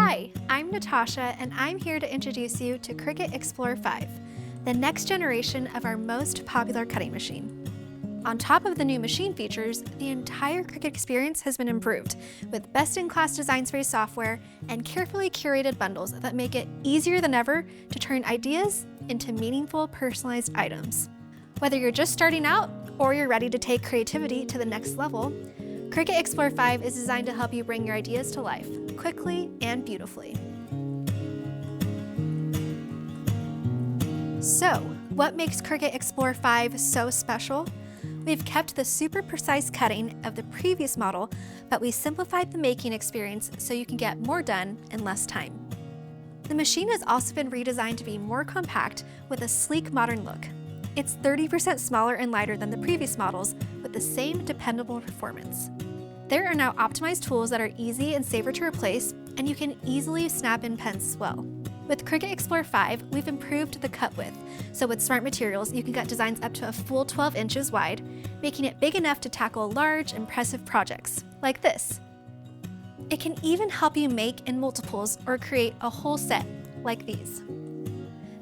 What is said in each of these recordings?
Hi, I'm Natasha, and I'm here to introduce you to Cricut Explore 5, the next generation of our most popular cutting machine. On top of the new machine features, the entire Cricut experience has been improved with best-in-class design space software and carefully curated bundles that make it easier than ever to turn ideas into meaningful, personalized items. Whether you're just starting out or you're ready to take creativity to the next level, Cricut Explore 5 is designed to help you bring your ideas to life, quickly and beautifully. So, what makes Cricut Explore 5 so special? We've kept the super precise cutting of the previous model, but we simplified the making experience so you can get more done in less time. The machine has also been redesigned to be more compact with a sleek, modern look. It's 30% smaller and lighter than the previous models with the same dependable performance. There are now optimized tools that are easy and safer to replace, and you can easily snap in pens as well. With Cricut Explore 5, we've improved the cut width, so with smart materials, you can cut designs up to a full 12 inches wide, making it big enough to tackle large, impressive projects, like this. It can even help you make in multiples or create a whole set, like these.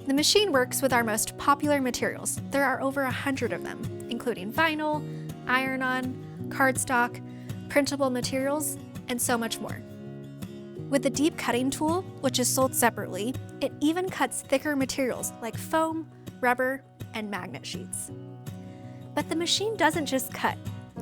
The machine works with our most popular materials. There are over 100 of them, including vinyl, iron-on, cardstock, printable materials, and so much more. With the deep cutting tool, which is sold separately, it even cuts thicker materials like foam, rubber, and magnet sheets. But the machine doesn't just cut.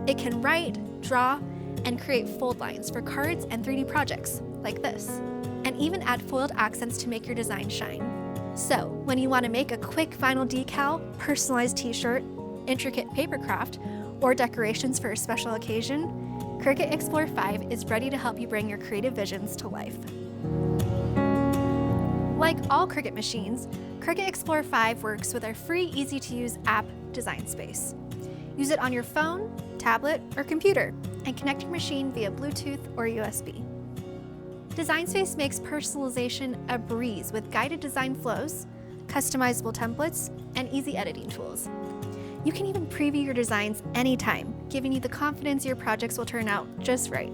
It can write, draw, and create fold lines for cards and 3D projects, like this, and even add foiled accents to make your design shine. So, when you want to make a quick vinyl decal, personalized t-shirt, intricate paper craft, or decorations for a special occasion, Cricut Explore 5 is ready to help you bring your creative visions to life. Like all Cricut machines, Cricut Explore 5 works with our free, easy-to-use app, Design Space. Use it on your phone, tablet, or computer, and connect your machine via Bluetooth or USB. Design Space makes personalization a breeze with guided design flows, customizable templates, and easy editing tools. You can even preview your designs anytime, giving you the confidence your projects will turn out just right.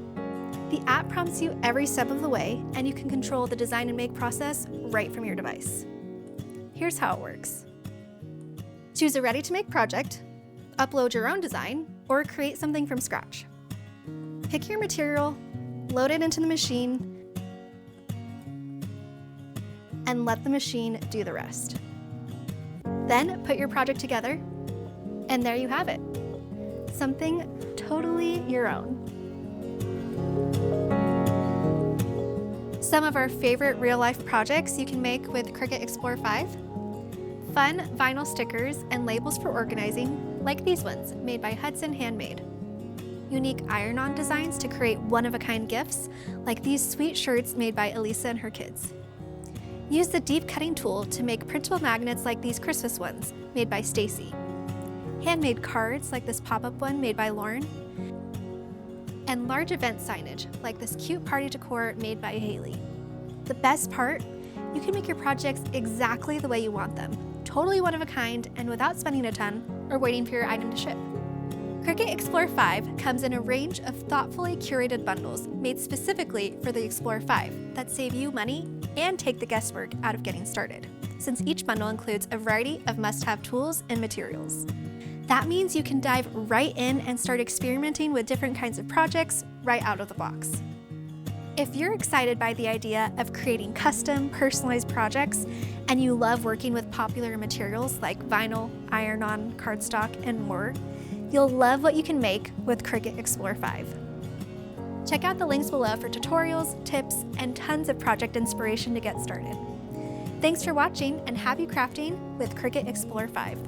The app prompts you every step of the way, and you can control the design and make process right from your device. Here's how it works. Choose a ready-to-make project, upload your own design, or create something from scratch. Pick your material, load it into the machine, and let the machine do the rest. Then put your project together, and there you have it. Something totally your own. Some of our favorite real-life projects you can make with Cricut Explore 5. Fun vinyl stickers and labels for organizing, like these ones made by Handmade. Unique iron-on designs to create one-of-a-kind gifts, like these sweet shirts made by Elisa and her kids. Use the deep cutting tool to make printable magnets like these Christmas ones, made by Stacy. Handmade cards like this pop-up one made by Lauren. And large event signage like this cute party decor made by Haley. The best part, you can make your projects exactly the way you want them, totally one of a kind and without spending a ton or waiting for your item to ship. Cricut Explore 5 comes in a range of thoughtfully curated bundles made specifically for the Explore 5 that save you money and take the guesswork out of getting started, since each bundle includes a variety of must-have tools and materials. That means you can dive right in and start experimenting with different kinds of projects right out of the box. If you're excited by the idea of creating custom, personalized projects, and you love working with popular materials like vinyl, iron-on, cardstock, and more, you'll love what you can make with Cricut Explore 5. Check out the links below for tutorials, tips, and tons of project inspiration to get started. Thanks for watching, and happy crafting with Cricut Explore 5.